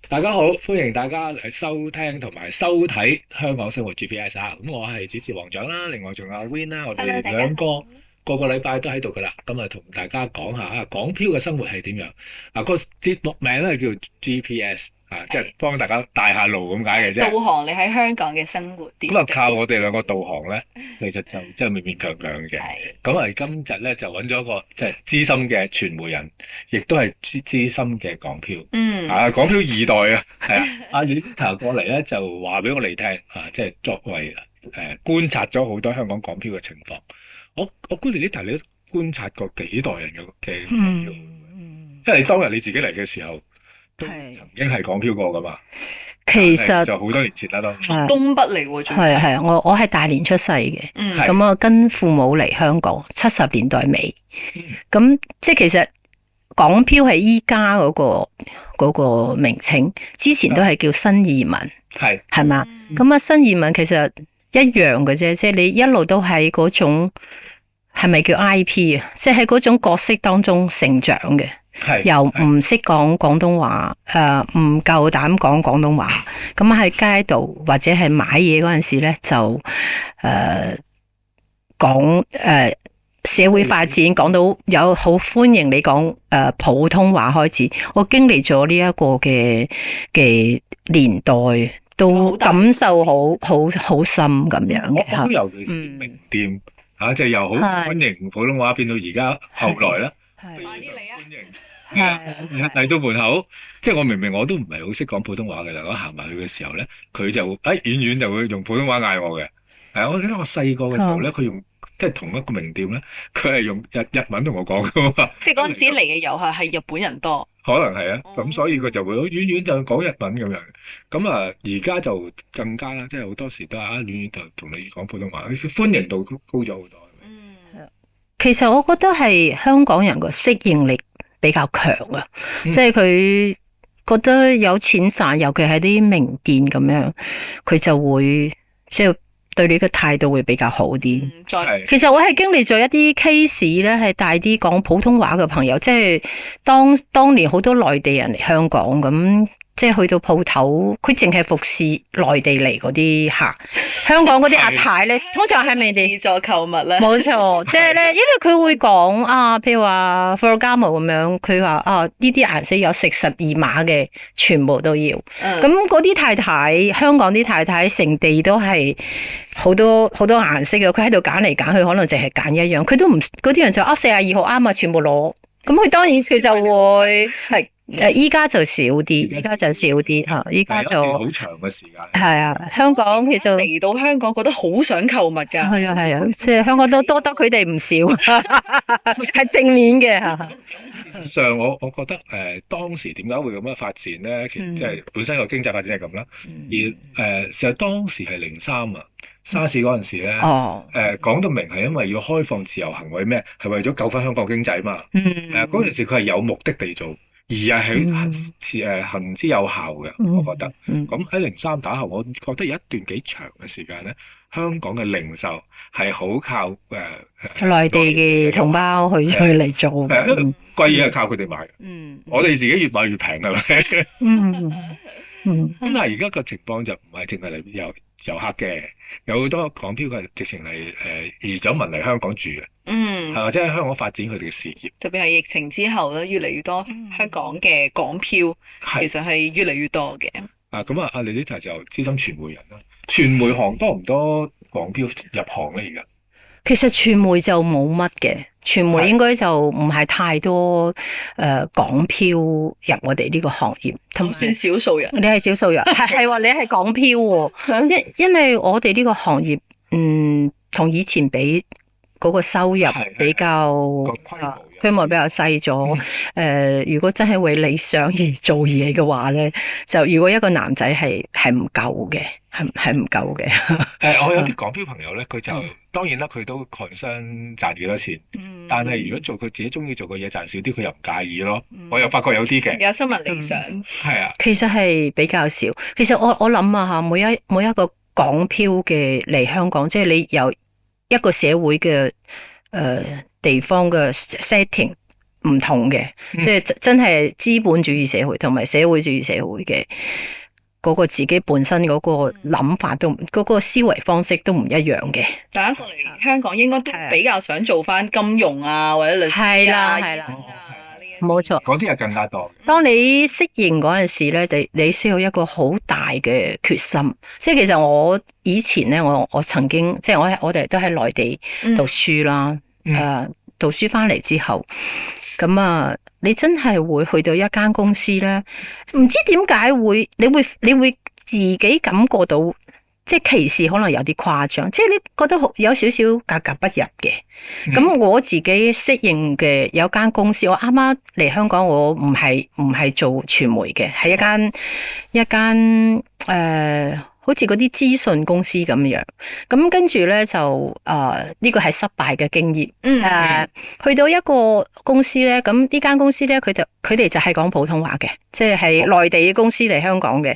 大家好，歡迎大家嚟收聽同埋收睇香港生活 GPS 啊！咁我係主持黃獎啦，另外仲有阿 Win 啦，我 Hello，哋大家兩個好。個個禮拜都喺度噶啦。咁啊，同大家講下啊，港漂嘅生活係點樣？啊，個節目名咧叫 GPS 啊，即係幫大家帶下路咁解嘅啫。導航你喺香港嘅生活點？咁啊，靠我哋兩個導航咧，其實就真係勉勉強強嘅。係咁啊，今日咧就揾咗個即係資深嘅傳媒人，亦都係資深嘅港漂。港漂二代啊，係啊，阿 Anita 過嚟咧就話俾我哋聽啊，即係作為觀察咗好多香港港漂嘅情況。我估 Anita 你都觀察過幾代人嘅港漂，因為你當日你自己嚟嘅時候都曾經係港漂過噶嘛。其實就好多年前啦，都東北嚟喎，係我係大連出世嘅，咁係我跟父母嚟香港70年代尾，咁即係其實港漂係依家嗰個名稱，之前都係叫新移民，係嘛？咁啊新移民其實一樣嘅啫，即係你一路都喺嗰種係咪叫 IP 啊？即係喺嗰種角色當中成長嘅。又唔識講廣東話，唔夠膽講廣東話，咁喺街度或者係買嘢嗰陣時咧，就講社會發展，講到有好歡迎你講普通話開始。我經歷咗呢一個嘅年代，都感受好深咁樣。我尤其是名店即係又好歡迎普通話，變到而家後來咧，非常歡迎。嚟到門口，即係我明明我都唔係好識講普通話嘅，但我行埋去嘅時候咧，佢就遠遠就會用普通話嗌我嘅。我記得我細個嘅時候咧，佢用即係同一個名店咧，佢係用日文同我講噶嘛。即係嗰陣時嚟嘅遊客係日本人多，可能係啊。咁所以佢就會遠遠就講日文咁樣。咁啊，而家就更加啦，即係好多時都係遠遠就同你講普通話，歡迎度高咗好多。其實我覺得係香港人個適應力比較強啊，即係佢覺得有錢賺，尤其係啲名店咁樣，佢就會即係對你嘅態度會比較好啲。其實我係經歷咗一啲 case 咧，係帶啲講普通話嘅朋友，即係當年好多內地人嚟香港咁。即係去到鋪頭，佢淨係服侍內地嚟嗰啲客，香港嗰啲阿太咧，通常係咪哋自助購物咧？冇錯，即係咧，因為佢會講譬如話 Ferragamo 咁樣，佢話呢啲顏色有12碼嘅，全部都要。咁嗰啲太太，香港啲太太成地都係好多顏色嘅，佢喺度揀嚟揀去，可能淨係揀一樣，佢都唔嗰啲人就42號啱啊，全部攞。咁佢當然佢就會係。依家就少啲，依家就少啲吓，依家就好長嘅時間。係啊，香港其實嚟到香港覺得好想購物噶。係啊，即係香港都多得佢哋唔少，係正面嘅吓。事實上，我覺得當時點解會咁樣發展咧？其實即係本身個經濟發展係咁啦。而事實當時係03啊，沙士嗰陣時咧，講到明係因為要開放自由行為咩？係為咗救翻香港經濟嘛。嗰陣時佢係有目的地做。而係行之有效嘅，我覺得。咁喺03打後，我覺得有一段幾長嘅時間咧，香港嘅零售係好靠內地嘅同胞去嚟做嘅。貴嘢係靠佢哋買。我哋自己越買越平係咪？咁但係而家個情況就唔係淨係嚟遊客嘅，有好多港漂佢直情係移咗民嚟香港住嘅。係或者喺香港發展佢哋嘅事業，特別係疫情之後咧，越嚟越多香港嘅港漂，其實係越嚟越多嘅。咁阿 Anita 就資深傳媒人啦，傳媒行多唔多港漂入行咧？而家其實傳媒就冇乜嘅，傳媒應該就唔係太多港漂入我哋呢個行業，同算少數人。你係少數人，係話你係港漂喎，因為我哋呢個行業，同以前比。嗰個收入比較規模比較細咗。如果真係為理想而做嘢嘅話咧，就如果一個男仔係唔夠嘅，係唔夠嘅。我有啲港漂朋友咧，佢就當然啦，佢都 concern 賺幾多錢。但係如果做佢自己中意做嘅嘢賺少啲，佢又唔介意咯。我又發覺有啲嘅有新聞理想。係啊，其實係比較少。其實我諗啊嚇，每一個港漂嘅嚟香港，即係你由一個社會嘅地方嘅 setting 唔同嘅，即係真係資本主義社會同埋社會主義社會嘅嗰個自己本身嗰個諗法都嗰個思維方式都唔一樣嘅。大家過嚟香港應該都比較想做翻金融啊，或者律師啊、醫生啊。冇錯，嗰啲係更加多。當你適應嗰陣時咧，你需要一個好大嘅決心。即係其實我以前咧，我曾經即係我哋都喺內地讀書啦，讀書翻嚟之後，咁啊，你真係會去到一間公司咧，唔知點解你會自己感覺到。即係歧視可能有啲誇張，即係你覺得有少少格格不入嘅。咁我自己適應嘅有間公司，我啱啱嚟香港，我唔係做傳媒嘅，係一間好似嗰啲資訊公司咁樣。咁跟住咧就呢個係失敗嘅經驗。去到一個公司咧，咁呢間公司咧，佢哋就係講普通話嘅，即係內地嘅公司嚟香港嘅。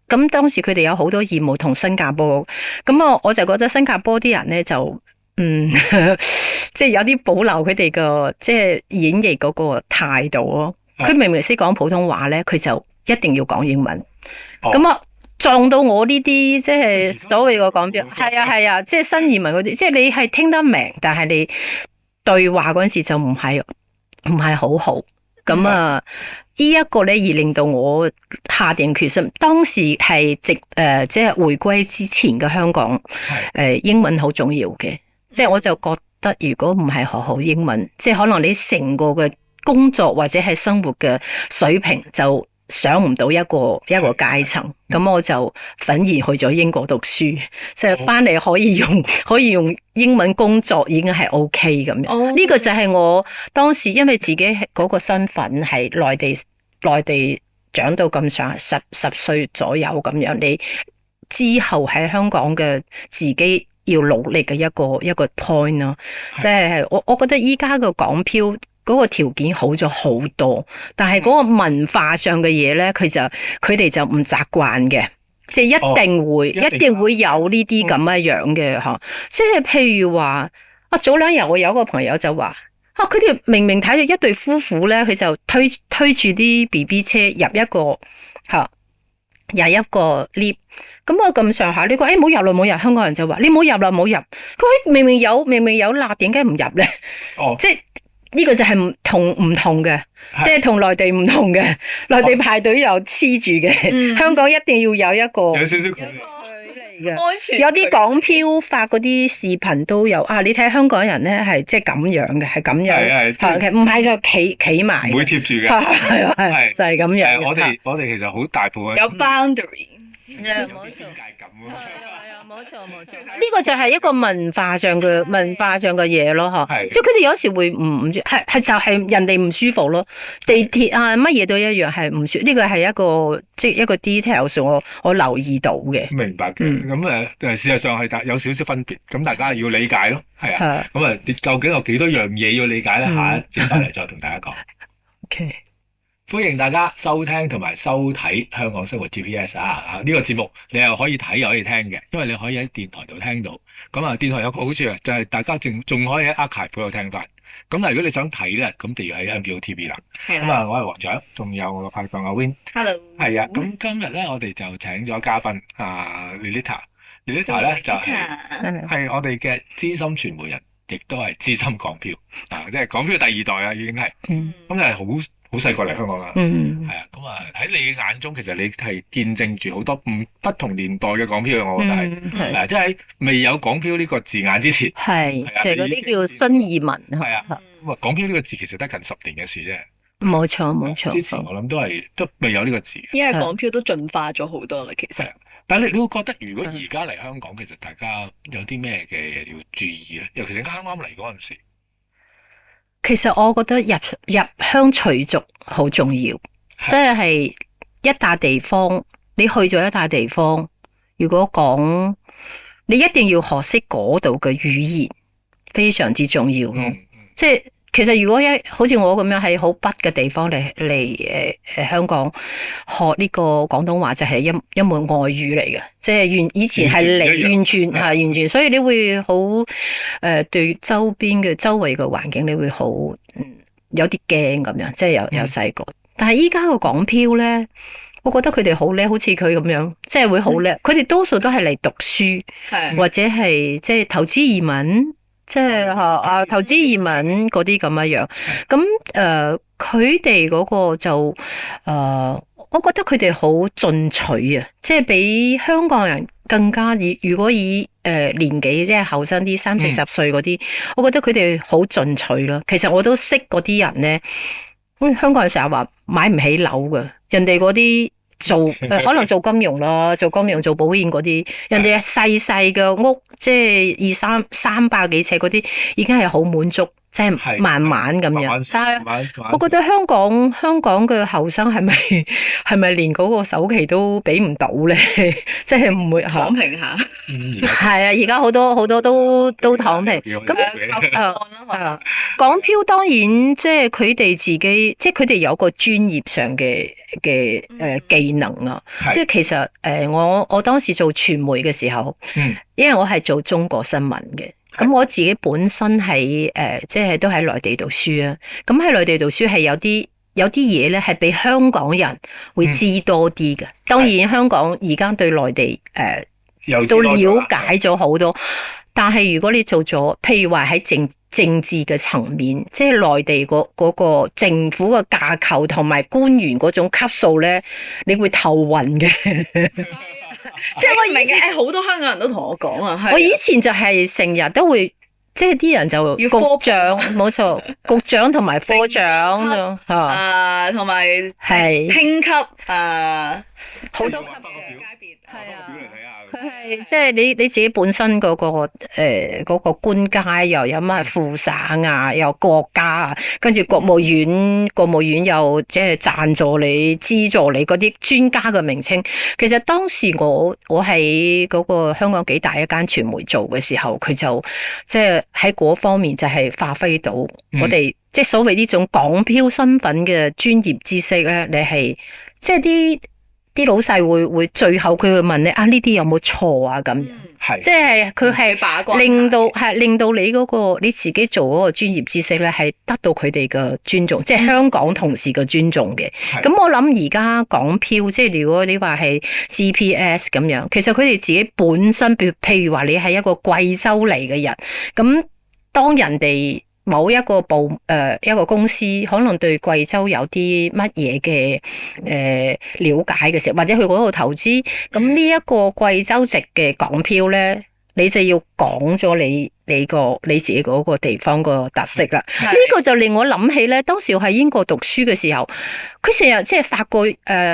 咁當時佢哋有好多業務同新加坡，咁我就覺得新加坡啲人咧就即係有啲保留佢哋個即係演繹嗰個態度咯。佢明明識講普通話咧，佢就一定要講英文。咁撞到我呢啲即係所謂個講標，係啊，即係新移民嗰啲，即係你係聽得明，但係你對話嗰陣時就唔係好好。咁呢一個咧而令到我下定決心，當時係即係回歸之前嘅香港，英文好重要嘅，即係我就覺得如果唔係學好英文，即係可能你成個嘅工作或者係生活嘅水平就上唔到一個階層，咁我就憤然去咗英國讀書，即係翻嚟可以用英文工作已經係 OK 咁樣。呢個就係我當時因為自己嗰個身份係內地長到咁上下十歲左右咁樣，你之後喺香港嘅自己要努力嘅一個 point 咯。即係我覺得依家個港漂嗰個條件好咗好多，但係嗰個文化上嘅嘢咧，佢哋就唔習慣嘅，即係一定會有呢啲咁嘅樣嘅嚇。即係譬如話，早兩日我有個朋友就話，佢哋明明睇到一對夫婦咧，佢就推住啲 BB 車入一個 lift，咁我咁上下，你講冇入，香港人就話你冇入啦，冇入。佢明明有辣，點解唔入咧？即係。呢個就係唔同嘅，即係同內地唔同嘅。內地排隊又黐住嘅，香港一定要有一個有少少距離嘅，安全。有啲港漂發嗰啲視頻都有你睇香港人咧係即係咁樣嘅，係咁樣，係唔係就企埋，唔會貼住嘅，係就係咁樣。我哋其實好大部分有 boundary，冇錯。冇錯，呢個就係一個文化上嘅嘢咯，即係佢哋有時會唔係就係人哋唔舒服咯。地鐵乜嘢都一樣係唔舒服，呢個係一個即係一個 details 我留意到嘅。明白嘅，咁事實上係有少少分別，咁大家要理解咯，係啊。咁究竟有幾多樣嘢要理解咧？下一節翻嚟再同大家講。OK。歡迎大家收聽同埋收睇香港生活 GPS 呢個節目，你又可以睇又可以聽嘅，因為你可以喺電台度聽到。咁電台有個好處就係大家仲可以喺 archive 度聽翻。咁但係如果你想睇咧，咁就要喺 MPOTV 啦。咁我係黃長，仲有我個拍檔阿 Win。Hello。係啊，咁今日咧我哋就請咗嘉賓Lilita 咧就係我哋嘅資深傳媒人，亦都係資深港漂即係港漂第二代啊，已經係。咁就係好細個嚟香港啦，係啊，咁喺你嘅眼中，其實你係見證住好多不同年代嘅港漂，我覺得係，即係喺未有港漂呢個字眼之前，即係嗰啲叫新移民。係啊，港漂呢個字其實得近10年嘅事啫。冇錯。之前我諗都未有呢個字。因為港漂都進化咗好多啦，其實。但係你會覺得，如果而家嚟香港，其實大家有啲咩嘅嘢要注意咧？尤其是啱啱嚟嗰陣時。其實我覺得入鄉隨俗好重要，即係一笪地方，你去咗一笪地方，如果講你一定要學識嗰度嘅語言，非常之重要咯。即係其實如果好似我咁樣喺好北嘅地方嚟香港學呢個廣東話，就係一門外語嚟嘅，即係以前係完全，所以你會好對周圍嘅環境你會好有啲驚咁樣，即係有細個。但係依家個港漂咧，我覺得佢哋好叻，好似佢咁樣，即係會好叻。佢哋多數都係嚟讀書，或者係即係投資移民，即係投資移民嗰啲咁樣。咁佢哋嗰個就我覺得佢哋好進取啊，即係比香港人更加如果以年紀即係後生啲30-40歲嗰啲，我覺得佢哋好進取咯。其實我都識嗰啲人咧。香港人成日話買唔起樓㗎，人哋嗰啲可能做金融啦，做金融做保險嗰啲，人哋細細嘅屋，即係300幾尺嗰啲，已經係好滿足。即係慢慢咁樣，但係我覺得香港嘅後生係咪連嗰個首期都俾唔到咧？即係唔會躺平下。係啊，而家好多都躺平。咁港漂當然即係佢哋自己，即係佢哋有個專業上嘅技能啊。即係其實我當時做傳媒嘅時候，因為我係做中國新聞嘅。咁我自己本身喺即係都喺內地讀書啊。咁喺內地讀書係有啲嘢咧，係比香港人會知多啲嘅。當然香港而家對內地都了解咗好多。但係如果你做咗，譬如話喺政治嘅層面，即係內地嗰個政府嘅架構同埋官員嗰種級數咧，你會頭暈嘅。即係我以前好多香港人都同我講啊，我以前就係成日都會，即係啲人就局長，冇錯，局長同埋科長同埋係廳級好多級嘅界別，係啊。佢係即係你自己本身嗰個官階又有乜副省啊，又國家啊，跟住國務院又即係贊助你、資助你嗰啲專家嘅名稱。其實當時我喺嗰個香港幾大一間傳媒做嘅時候，佢就即係喺嗰方面就係發揮到我哋即係所謂呢種港漂身份嘅專業知識咧，你係即係啲老細會最後佢會問你呢啲有冇錯啊咁樣，即係佢係令到你嗰個你自己做嗰個專業知識咧係得到佢哋嘅尊重，即係香港同事嘅尊重嘅。咁我諗而家港漂即係如果你話係 GPS 咁樣，其實佢哋自己本身譬如話你係一個貴州嚟嘅人，咁當人哋某一個一個公司可能對貴州有啲乜嘢嘅了解嘅時候，或者去嗰度投資，咁呢一個貴州籍嘅港漂咧，你就要講咗你自己嗰個地方個特色啦。呢個就令我諗起咧，當時我喺英國讀書嘅時候，佢成日即係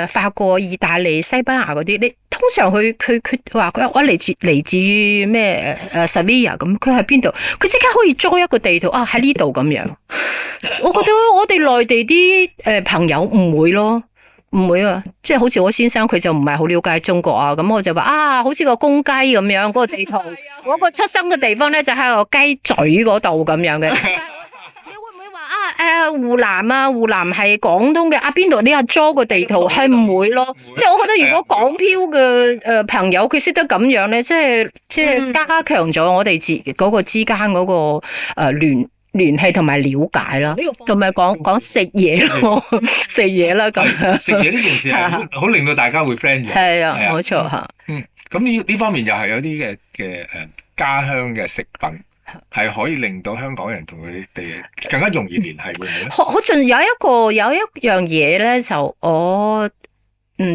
法國、意大利、西班牙嗰啲，你通常佢話我嚟自於咩Sevilla 咁，佢喺邊度？佢即刻可以裝一個地圖喺呢度咁樣。我覺得我哋內地啲朋友唔會咯。唔會啊，即係好似我先生佢就唔係好了解中國啊，咁我就話好似個公雞咁樣，嗰個地圖，我個出生嘅地方咧就喺個雞嘴嗰度咁樣嘅。你會唔會話湖南係廣東嘅邊度？你draw個地圖係唔會咯，即係我覺得如果港漂嘅朋友佢識得咁樣咧，即係加強咗我哋嗰個之間嗰個聯繫同埋了解啦，同埋講食嘢咯，食嘢啦咁樣。食嘢呢件事係好令到大家會 friend 嘅。係啊，冇錯嚇。咁呢方面又係有啲嘅家鄉嘅食品係可以令到香港人同佢哋更加容易聯繫，會唔會咧？好盡有一樣嘢咧，就我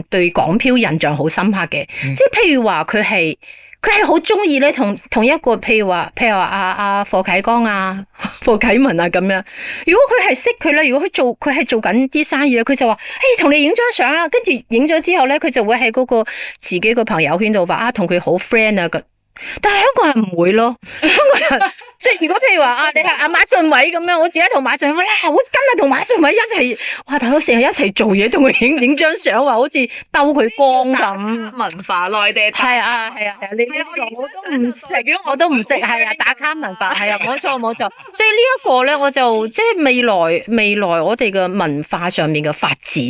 對港漂印象好深刻嘅，即係譬如話佢係好中意咧，同一個譬如話阿霍啟剛啊、霍啟文啊咁樣。如果佢係識佢咧，如果佢係做緊啲生意咧，佢就話：同你影張相啊！跟住影咗之後咧，佢就會喺嗰個自己個朋友圈度話同佢好 friend 啊咁。但係香港人唔會咯，香港人即係如果譬如話你係阿馬俊偉咁樣，我自己同馬俊偉我今日同馬俊偉一齊，大佬成日一齊做嘢，同佢影張相，話好似兜佢光咁。文化內地係啊，你我都唔識，係啊，打卡文化係啊，冇錯。所以呢一個咧，我就即係未來我哋嘅文化上面嘅發展，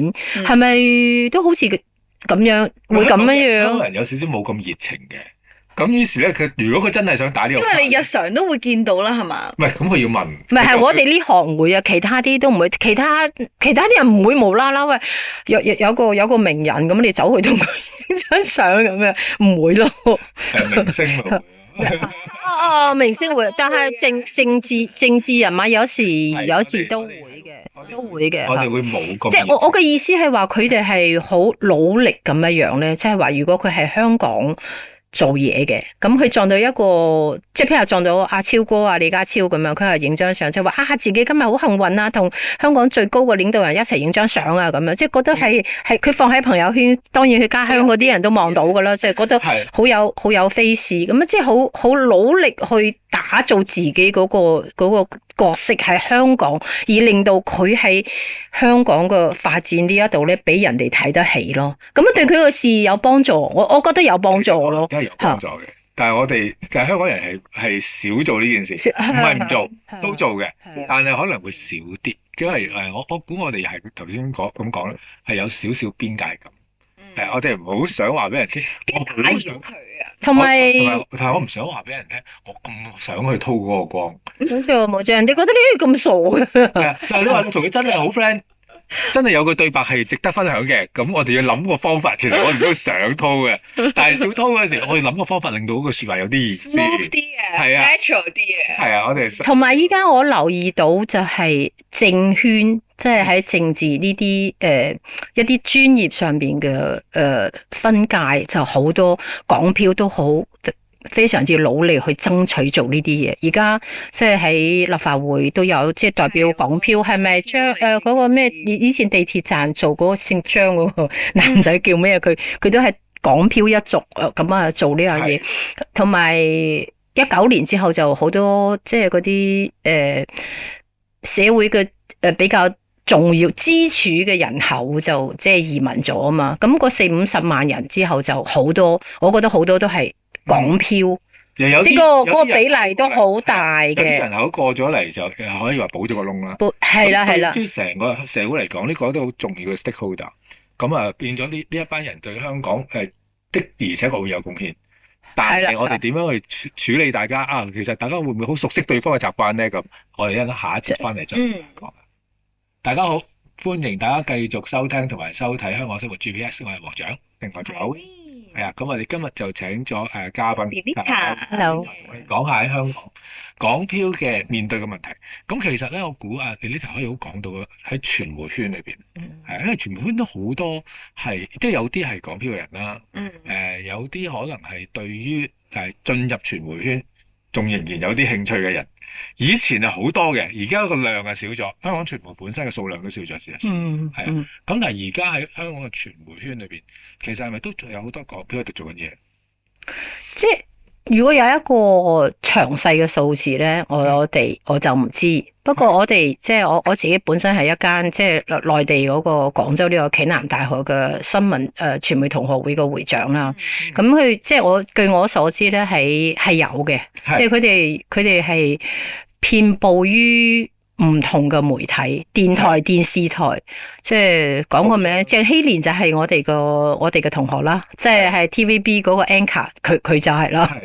係咪都好似咁樣會咁樣？香港人有少少冇咁熱情嘅。咁於是咧，如果佢真係想打呢個，因為你日常都會見到啦，係嘛？唔係，咁佢要問。唔係我哋呢行會啊，其他啲都唔會，其他啲人唔會無啦啦喂，有個名人咁，你走去同佢影張相咁樣，唔會咯。明星咯。明星會，但係政治人物有時都會嘅，都會嘅。我哋會冇咁。即係我嘅意思係話，佢哋係好努力咁樣咧，即係話如果佢係香港做嘢嘅，咁佢撞到一個，即係譬如撞到阿超哥啊、李家超咁樣，佢係影張相，即係話自己今日好幸運啊，同香港最高嘅領導人一齊影張相啊，咁樣，即係覺得係佢放喺朋友圈，當然佢家鄉嗰啲人都望到噶啦，即係覺得好有 face 咁啊，即係好努力去打造自己嗰個角色喺香港，而令到佢喺香港嘅發展呢一度咧，俾人哋睇得起咯。咁啊，對佢個事有幫助，我覺得有幫助咯。梗係有幫助嘅，但係香港人係少做呢件事，唔係唔做，都做嘅，但係可能會少啲，因為我估我哋係頭先咁講咧，係有少少邊界感。我哋唔好想話俾人聽，我好想佢啊，同埋我唔想話俾人聽，我咁想去偷嗰個光。冇錯，人哋覺得你咁傻嘅。但係你話你同佢真係好 friend，真係有個對白係值得分享嘅，咁我哋要諗個方法。其實我哋都想偷嘅，但係要偷嗰陣時，我哋諗個方法令到嗰個説話有啲意思， smooth 啲嘅，natural 啲嘅。係啊，我哋同埋依家我留意到就係政圈。即係喺政治呢啲一啲專業上邊嘅分界，就好多港票都好非常之努力去爭取做呢啲嘢。而家即係喺立法會都有即係代表港票，係咪將嗰個咩以前地鐵站做嗰個姓張嗰個男仔叫咩？佢都係港票一族咁啊做呢樣嘢。同埋19年之後就好多即係嗰啲社會嘅比較重要支柱嘅人口就即係移民咗啊嘛，咁嗰40-50萬人之後就好多，我覺得好多都係港票，即係嗰個比例都好大嘅。有啲人口過咗嚟就可以話補咗個窿啦。係啦係啦。對於成個社會嚟講，呢個都好重要嘅 stakeholder。咁啊變咗呢一班人對香港的而且確會有貢獻。但係我哋點樣去處理大家啊？其實大家會唔會好熟悉對方嘅習慣咧？咁我哋下一節翻嚟再講。大家好，歡迎大家繼續收聽同埋收睇《香港生活 GPS》，我係黃長，另外仲有係啊。咁我哋今日就請咗嘉賓，Lilita，Hello，同我哋講下喺香港港漂嘅面對嘅問題。咁其實咧，我估Lilita可以好講到喺傳媒圈裏邊，因為傳媒圈都好多係，即係有啲係港漂嘅人啦，有啲可能係對於進入傳媒圈仲仍然有啲興趣嘅人。以前係好多嘅，而家個量係少咗。香港傳媒本身嘅數量都少咗，事實上係啊。咁但係而家喺香港嘅傳媒圈裏邊，其實係咪都仲有好多港漂喺度做緊嘢？即係如果有一個詳細嘅數字咧，我就唔知。不過我哋即係我自己本身係一間即係內地嗰個廣州呢個暨南大學嘅新聞傳媒同學會嘅會長啦。咁佢即係據我所知咧係有嘅，即係佢哋係遍佈於唔同嘅媒體、電台、電視台，即係講個名，鄭希蓮就係我哋嘅同學啦，即係 TVB 嗰個 anchor， 佢就係啦。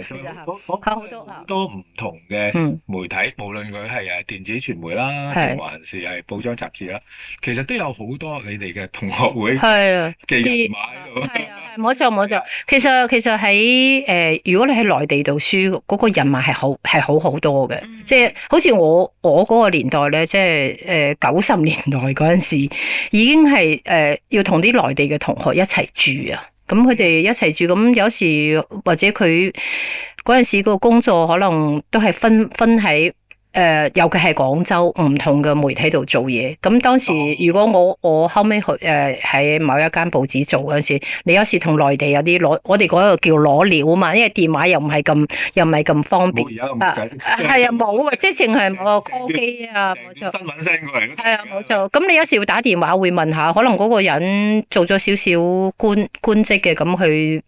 好多唔同嘅媒體，無論佢係電子傳媒啦，定還是係報章雜誌啦，其實都有好多你哋嘅同學會嘅人馬喺度。係啊，冇錯。其實喺如果你喺內地讀書，嗰個人馬係好多嘅，即係好似我嗰個年代咧，即係90年代嗰陣時，已經係要同啲內地嘅同學一齊住啊。咁佢哋一齊住，咁有時或者佢嗰陣時個工作可能都係分喺尤其係廣州唔同嘅媒體度做嘢。咁當時如果我後尾去喺某一間報紙做嗰陣時，你有時同內地有啲我哋嗰個叫攞料啊嘛，因為電話又唔係咁方便。係啊，冇啊，即係淨係冇個 call 機啊，冇錯。新聞聲過嚟。係啊，冇錯。咁你有時要打電話會問下，可能嗰個人做咗少少官職嘅，咁佢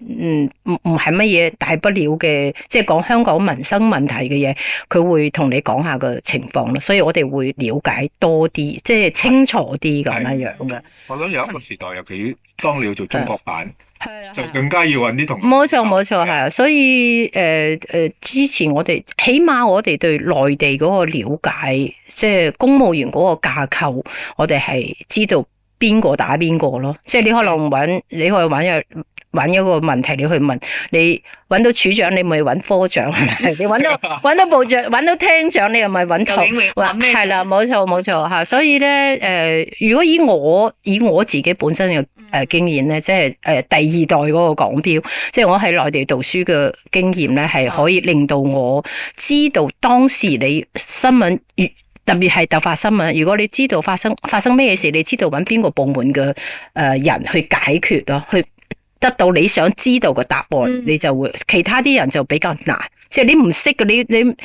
唔係乜嘢大不了嘅，即係講香港民生問題嘅嘢，佢會同你講下。下嘅情況咯，所以我哋會了解多啲，即係清楚啲咁樣嘅。我諗有一個時代，尤其當你要做中國版，就更加要揾啲同學。冇錯冇錯，係啊，所以之前我哋起碼我哋對內地嗰個了解，即係公務員嗰個架構，我哋係知道邊個打邊個咯。即係你可能你可以揾一個問題，你去問，你揾到處長，你咪揾科長；你揾到部長，揾到廳長，你又咪揾頭。係啦，冇錯嚇。所以咧，如果以我自己本身嘅經驗咧，即係第二代嗰個港漂，即係我喺內地讀書嘅經驗咧，係可以令到我知道當時你新聞特別係突發新聞，如果你知道發生咩事，你知道揾邊個部門嘅人去解決咯，去得到你想知道嘅答案，你就會，其他啲人就比較難，即係你唔識嘅，你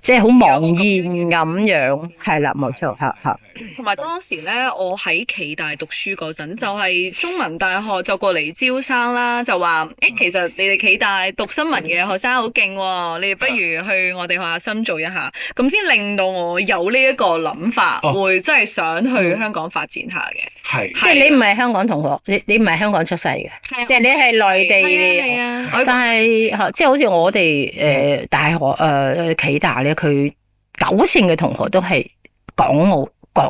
即係好茫然咁樣，係啦，冇錯嚇。同埋當時咧，我喺暨大讀書嗰陣，就係中文大學就過嚟招生啦，就話其實你哋暨大讀新聞嘅學生好勁喎，你哋不如去我哋學校深造一下，咁先令到我有呢一個諗法，會真係想去香港發展下嘅。係，即係你唔係香港同學，你唔係香港出世嘅，即係你係內地嘅。但係即係好似我哋大學暨大咧，佢90%嘅同學都係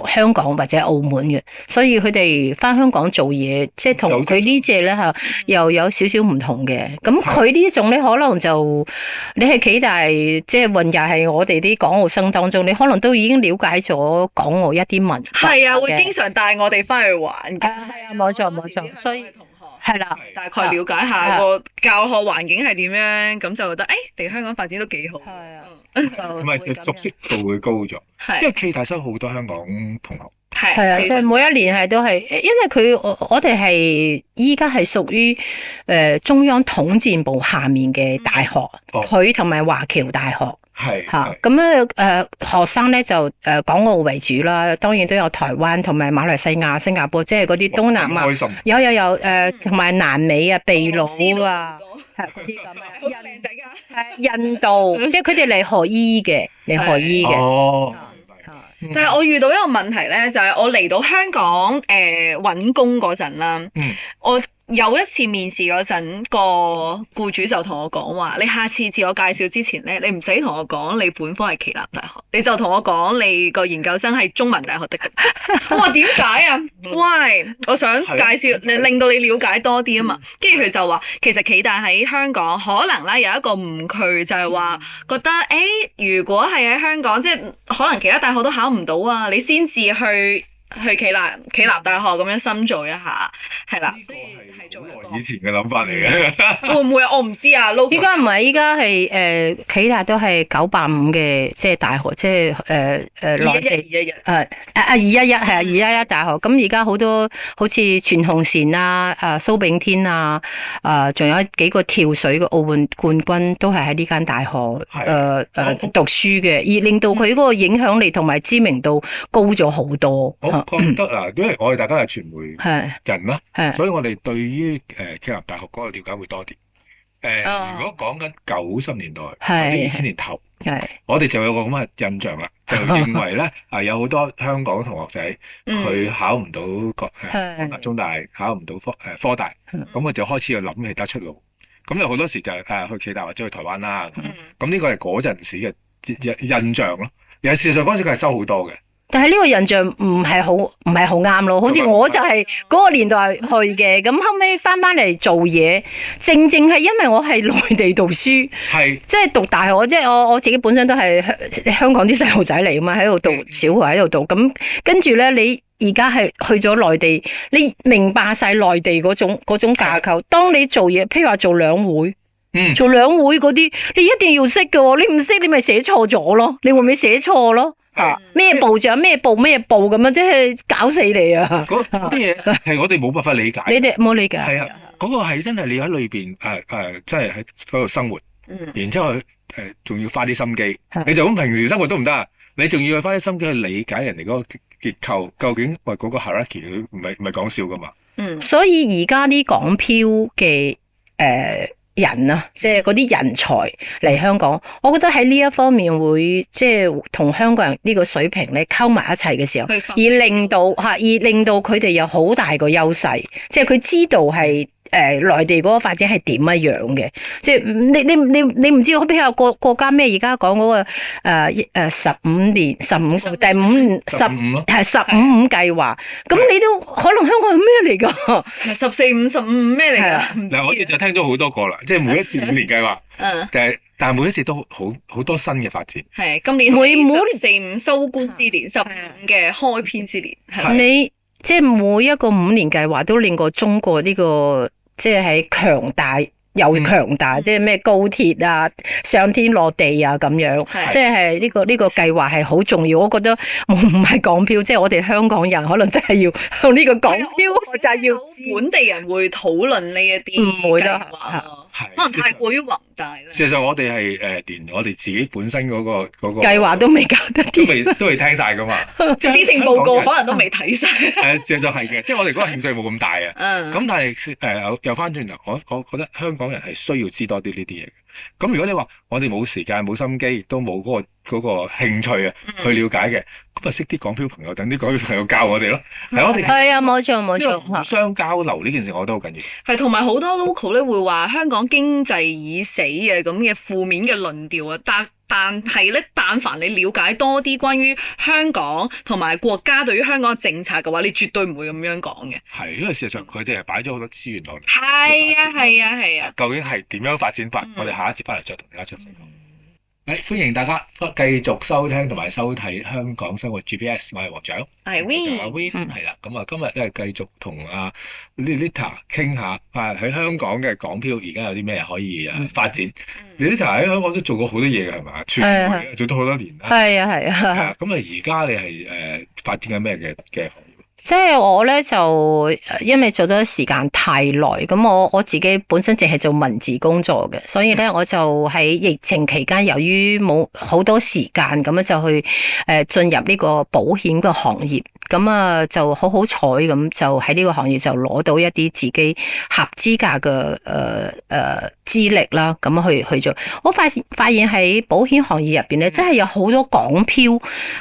香港或者澳門嘅，所以佢哋翻香港做嘢，即係同佢呢隻咧嚇又有少少唔同嘅。咁佢呢種咧可能就你係暨大，即係混入係我哋啲港澳生當中，你可能都已經了解咗港澳一啲文化。係啊，會經常帶我哋翻去玩嘅。係啊，冇錯，所以係啦，大概了解下個教學環境係點樣，咁就覺得嚟香港發展都幾好。係啊。同埋就熟悉度會高咗，因為暨大收好多香港同學。係啊，即係每一年都係，因為我哋係依家係屬於中央統戰部下面嘅大學，佢同埋華僑大學。係嚇，咁學生咧就港澳為主啦，當然都有台灣同埋馬來西亞、新加坡，即係嗰啲東南亞。開心。有同埋南美啊、秘魯啊，係嗰啲咁啊。好靚仔㗎！印度，即係佢哋嚟學醫嘅。哦。但係我遇到一個問題咧，就係我嚟到香港揾工嗰陣啦，我有一次面試嗰陣，個僱主就同我講話：你下次自我介紹之前咧，你唔使同我講你本科係暨南大學，你就同我講你個研究生係中文大學的。我話點解啊？喂，我想介紹令到你了解多啲啊嘛。跟住佢就話，其實暨大喺香港可能咧有一個誤區，就係話覺得如果係喺香港，即係可能其他大學都考唔到啊，你先至去暨南大學咁樣深造一下，係啦，即係做一個以前嘅諗法嚟嘅。會唔會啊？我唔知啊。依家唔係，依家係暨大都係985嘅，即係大學，即係內地211係211大學。咁而家好多好似全紅嬋啊、蘇炳添啊、仲有幾個跳水嘅奧運冠軍都係喺呢間大學讀書嘅，而令到佢嗰個影響力同埋知名度高咗好多。我覺得啊，因為我哋大家係傳媒人啦，所以我哋對於暨南大學嗰個了解會多啲。如果講緊90年代或者2000年頭，我哋就有個咁嘅印象啦，就認為咧有好多香港同學仔佢考唔到中大，考唔到科大，咁佢就開始要諗其他出路。咁有好多時就係去暨大或者去台灣啦。咁呢個係嗰陣時嘅印象咯。而事實上嗰陣時佢係收好多嘅。但係呢個印象唔係好啱咯，好似我就係嗰個年代去嘅，咁後尾翻嚟做嘢，正係因為我係內地讀書，即係讀大學，即係我自己本身都係香港啲細路仔嚟噶嘛，喺度讀小學喺度讀，咁跟住咧你而家係去咗內地，你明白晒內地嗰種架構，當你做嘢，譬如話做兩會。做兩會嗰啲，你一定要識嘅，你唔識你咪寫錯咗咯，你會唔會寫錯咯？咩部長咩部咁樣，即係搞死你啊！嗰啲嘢係我哋冇辦法理解。你哋冇理解。係啊，嗰個係真係你喺裏邊真係喺嗰度生活，然之後仲要花啲心機。你就咁平時生活都唔得，你仲要花啲心機去理解人哋嗰個結構，究竟嗰個 hierarchy 唔係講笑噶嘛？所以而家啲港漂嘅人啊，即係嗰啲人才嚟香港，我覺得喺呢一方面會即係同香港人呢個水平咧溝埋一齊嘅時候，而令到佢哋有好大個優勢，即係佢知道係內地嗰個發展係點樣嘅，即係你唔知，比較國家咩而家講嗰個15年15第5係15計劃，咁你都可能香港係咩嚟㗎？14、15、15咩嚟㗎？嗱，我哋就聽咗好多個啦，即係每一次5年計劃，但係每一次都好多新嘅發展。係今年每14、15收官之年，15嘅開篇之年，你即係每一個5年計劃都令過中國呢個即係強大又強大，即係咩高鐵啊、上天落地啊咁樣，即係呢個計劃係好重要。我覺得唔係港漂，即係我哋香港人可能真係要向呢個港漂，就係要本地人會討論呢一啲唔會啦，可能太過於宏大啦。事實上，我哋係連我哋自己本身嗰個計劃都未搞得掂，都未聽晒噶嘛。施政報告可能都未睇晒。事實上係嘅，即係我哋嗰個興趣冇咁大啊。咁但係又翻轉頭，我覺得香港人係需要知多啲呢啲嘢。咁如果你話我哋冇時間、冇心機，亦都冇嗰個興趣啊，去了解嘅，咁啊識啲港漂朋友，等啲港漂朋友教我哋咯。係啊，冇錯，互相交流呢件事，我覺得好緊要。係同埋好多 local 咧會話香港經濟已死嘅咁嘅負面嘅論調啊，但係咧，但凡你了解多啲關於香港同埋國家對於香港嘅政策嘅話，你絕對唔會咁樣講嘅。係，因為事實上佢哋係擺咗好多資源落嚟。係啊。究竟係點樣發展法？我哋下一節翻嚟再同大家詳細講。歡迎大家繼續收聽同埋收睇香港生活 GPS， 我係黃長，係 Win，係啦。咁啊，今日咧繼續同阿 Lilita 傾下喺香港嘅港漂而家有啲咩可以發展。Lilita 喺香港都做過好多嘢嘅係嘛？傳媒做咗好多年啦。係啊。咁啊，而家你係發展緊咩嘅行業？即係我咧就因為做咗時間太耐，咁我自己本身淨係做文字工作嘅，所以咧我就喺疫情期間，由於冇好多時間，咁樣就去進入呢個保險嘅行業，咁啊就好彩咁就喺呢個行業就攞到一啲自己合資格嘅資歷啦，咁去做。我發現喺保險行業入邊咧，真係有好多港漂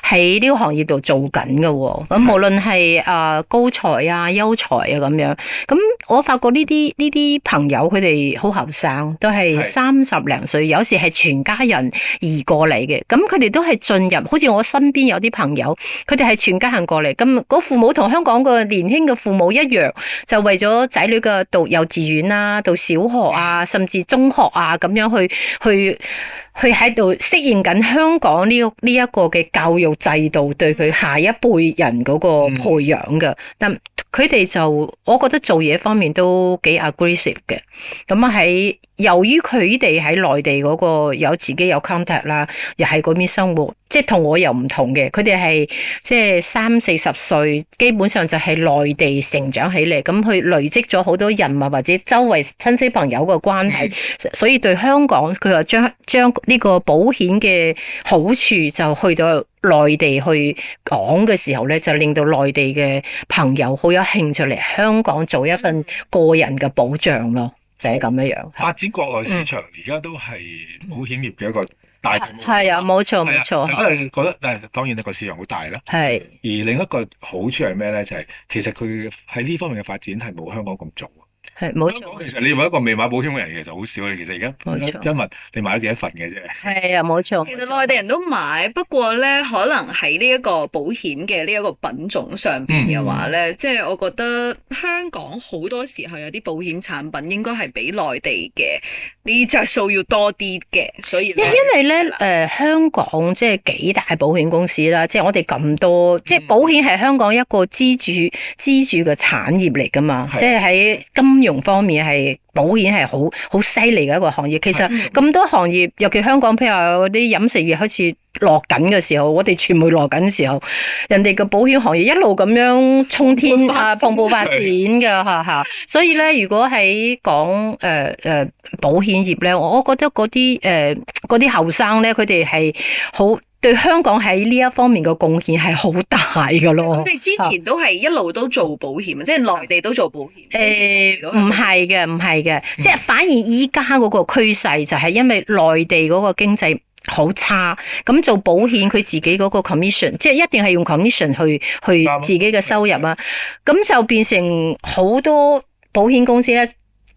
喺呢個行業度做緊嘅，咁無論係高才啊、優才啊咁樣，咁我發覺呢啲朋友佢哋好後生，都係30零歲，有時係全家人移過嚟嘅，咁佢哋都係進入，好似我身邊有啲朋友，佢哋係全家人過嚟，咁嗰父母同香港個年輕嘅父母一樣，就為咗仔女嘅讀幼稚園啊、讀小學啊，甚至中學啊咁樣去喺度適應緊香港呢一個嘅教育制度對佢下一輩人嗰個培養嘅，但佢哋就我覺得做嘢方面都幾 aggressive 嘅，咁啊喺由於佢哋喺內地嗰個有自己有 contact 啦，又喺嗰邊生活，即係同我又唔同嘅，佢哋係即係30-40歲，基本上就係內地成長起嚟，咁佢累積咗好多人物或者周圍親戚朋友嘅關係，所以對香港佢又將呢個保險嘅好處就去到內地去講嘅時候咧，就令到內地嘅朋友好有興趣嚟香港做一份個人嘅保障咯，就係咁樣樣。發展國內市場而家都係保險業嘅一個大題目。係啊，冇錯。因為覺得當然呢個市場好大啦。係。而另一個好處係咩咧？就係其實佢喺呢方面嘅發展係冇香港咁早。係冇錯。其實你問一個未買保險嘅人，其實好少。你其實而家今日你買咗幾多份嘅啫？係啊，冇錯。其實內地人都買，不過咧可能喺呢一個保險嘅呢一個品種上邊嘅話咧，即係我覺得香港好多時候有啲保險產品應該係比內地嘅呢隻數要多啲嘅，所以因為咧香港即係幾大保險公司啦，即係我哋咁多，即係保險係香港一個支柱嘅產業嚟噶嘛，即係喺金融方面係保險係好犀利嘅一個行業。其實咁多行業，尤其香港譬如話嗰啲飲食業開始落緊嘅時候，我哋傳媒落緊嘅時候，人哋嘅保險行業一路咁樣衝天蓬勃發展嘅嚇。所以咧，如果喺講保險業咧，我覺得嗰啲後生咧，佢哋係好對香港喺呢一方面嘅貢獻係好大㗎咯。佢哋之前都係一路都做保險，即係內地都做保險。唔係嘅，唔係嘅，即係反而依家嗰個趨勢就係因為內地嗰個經濟好差，咁做保險佢自己嗰個 commission， 即係一定係用 commission 去自己嘅收入啊，咁就變成好多保險公司咧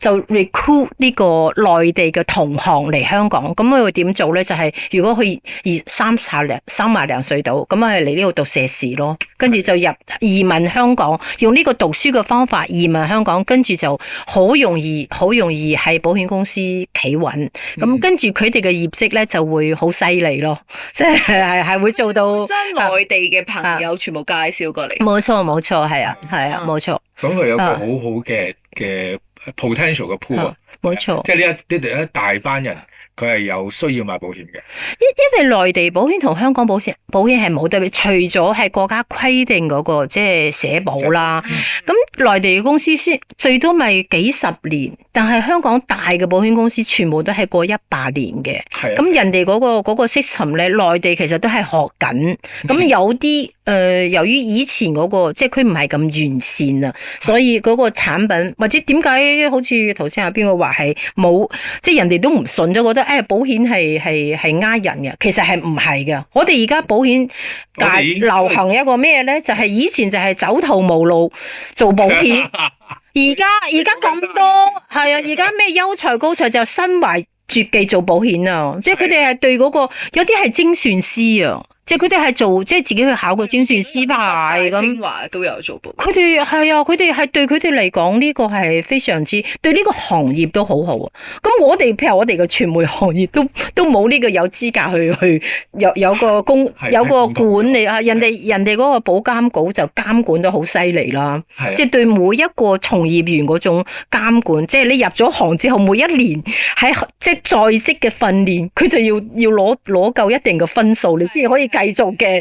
就 recruit 呢個內地嘅同行嚟香港，咁佢會點做咧？就係如果佢30零歲到，咁啊嚟呢度讀碩士咯，跟住就移民香港，用呢個讀書嘅方法移民香港，跟住就好容易喺保險公司企穩，咁跟住佢哋嘅業績咧就會好犀利咯，即係會做到將內地嘅朋友全部介紹過嚟。冇錯，係啊，冇錯。咁佢有個好好嘅 potential 嘅 pool 啊，冇錯，即係呢一大班人，佢係有需要買保險嘅。因為內地保險同香港保險係冇特別，除咗係國家規定嗰個即係社保啦。咁內地嘅公司先最多咪幾十年，但係香港大嘅保險公司全部都係過100年嘅。咁人哋嗰個 system 咧，內地其實都係學緊。咁有啲由於以前嗰個即係佢唔係咁完善啊，所以嗰個產品或者點解好似頭先阿邊個話係冇，即係人哋都唔信咗，覺得保險係呃人嘅，其實係唔係嘅。我哋而家保險界流行一個咩咧？就係以前就係走投無路做保險，而家咁多係啊，而家咩優才高才就身懷絕技做保險啊！即係佢哋係對嗰個有啲係精算師啊。即係佢哋係做，即係自己去考個精算師牌咁。清華都有做保險。佢哋係啊，佢哋係對佢哋嚟講呢個係非常之對呢個行業都好好啊。咁我哋譬如我哋嘅傳媒行業都冇呢個有資格去有個管理啊。人哋嗰個保監局就監管得好犀利啦。即係對每一個從業員嗰種監管，即係你入咗行之後，每一年喺即係在職嘅訓練，佢就要攞夠一定嘅分數，你先可以繼續嘅。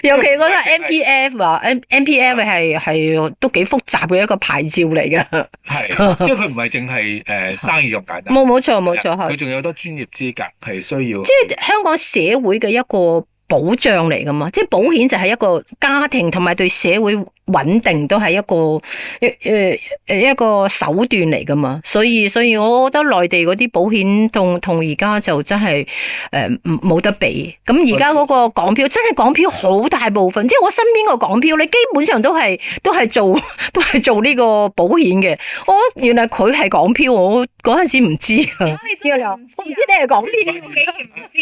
尤其嗰個 MPF 啊，MPF 係都幾複雜嘅一個牌照嚟嘅。係，因為佢唔係淨係生意咁簡單。冇錯，佢仲有好多專業資格係需要。即係香港社會嘅一個保障嚟噶嘛，即係保險就係一個家庭同埋對社會穩定都係一個手段嚟噶嘛，所以我覺得內地嗰啲保險同而家就真係冇得比。咁而家嗰個港漂真係港漂好大部分，即係我身邊個港漂，你基本上都係做呢個保險嘅。原來佢係港漂，我嗰陣時唔知啊。你知啦，我唔知你係港漂，竟然唔知。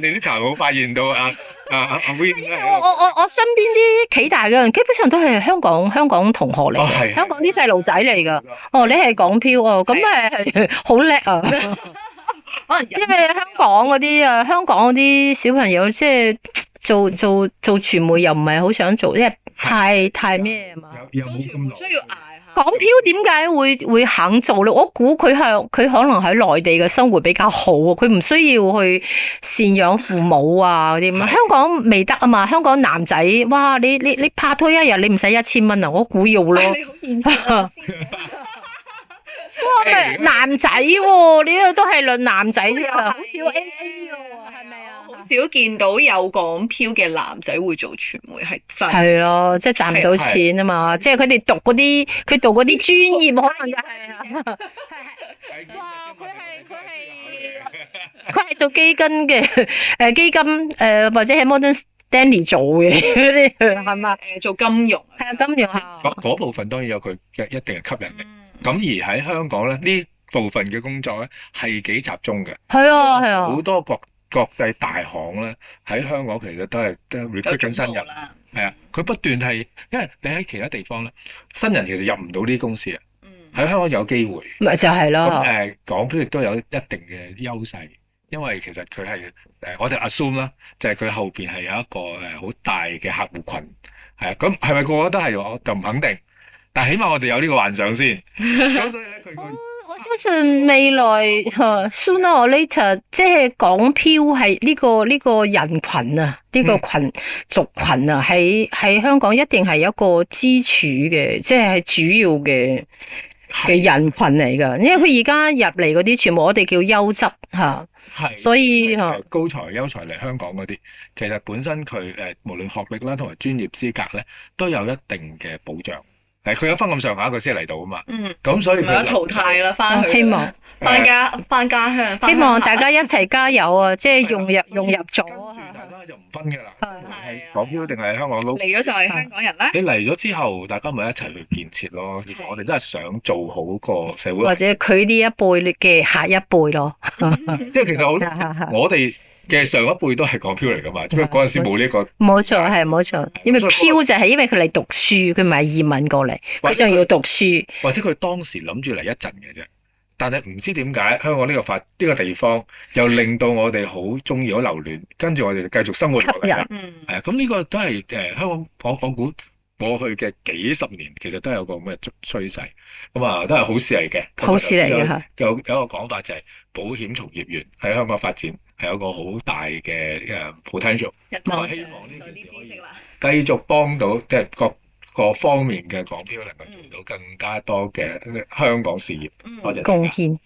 你啲查冇發現到啊？我身邊啲暨大嘅人基本上都係香港同學嚟嘅，香港啲細路仔嚟噶。你係港漂咁係好叻啊！可能因為香港嗰啲小朋友即係做傳媒又唔係好想做，因為太咩啊嘛，又冇咁耐，需要捱。港漂點解會肯做咧？我估佢可能喺內地嘅生活比較好啊，佢唔需要去贍養父母啊嗰啲。香港未得啊嘛，香港男仔哇，你拍拖一日你唔使1000蚊啊，我估要咯。你好現實啊！哇，咪男仔喎，呢個都係論男仔啫，好少 AA 嘅喎，係咪啊？好少見到有港漂嘅男仔會做傳媒，係真係咯，即係賺唔到錢啊嘛，即係佢哋讀嗰啲專業可能就係啊，哇，佢係做基金嘅基金或者係 Morgan Stanley 做嘅嗰啲係嘛？做金融係啊，金融嗰部分當然有佢一定嘅吸引力。咁而喺香港咧，呢部分嘅工作咧係幾集中嘅。係啊，好多國際大行咧喺香港其實都係 recruit 緊新人。係啊，佢不斷係，因為你喺其他地方咧，新人其實入唔到呢啲公司啊。喺香港有機會。咪就係咯。咁港漂亦都有一定嘅優勢，因為其實佢係我哋 assume 啦，就係佢後邊係有一個好大嘅客戶群。係啊，咁係咪個個都係？我就唔肯定。但起碼我哋有呢個幻想先，咁所以咧我相信未來 sooner or later 即係港漂係呢個人群啊，呢個族群啊，喺香港一定係一個支柱嘅，即係主要嘅人群嚟㗎，因為佢而家入嚟嗰啲全部我哋叫優質嚇，所以高才優才嚟香港嗰啲，其實本身佢無論學歷啦同埋專業資格咧，都有一定嘅保障。佢有分咁上下，佢先嚟到啊嘛。咁所以佢淘汰啦，翻去希望翻家鄉，希望大家一齊加油啊！即係融入咗。跟住大家就唔分㗎啦，係港漂定係香港佬嚟咗就係香港人咧。你嚟咗之後，大家咪一齊去建設咯。其實我哋真係想做好個社會，或者佢呢一輩嘅下一輩咯。即係其實我哋嘅上一輩都係港漂嚟㗎嘛，只不過嗰陣時冇呢個。冇錯，係冇錯。因為漂就係因為佢嚟讀書，佢唔係移民過嚟，佢仲要讀書。或者佢當時諗住嚟一陣嘅啫，但係唔知點解香港呢個地方又令到我哋好中意好留戀，跟住我哋繼續生活落嚟啦。咁呢個都係香港我估過去嘅幾十年，其實都有個咁嘅趨勢，咁啊都係好事嚟嘅。好事嚟嘅嚇。有一個講法就係保險從業員喺香港發展係有個好大嘅potential。我希望呢件事可以繼續幫到即係各方面嘅港漂能夠做到更加多嘅香港事業。多謝貢獻。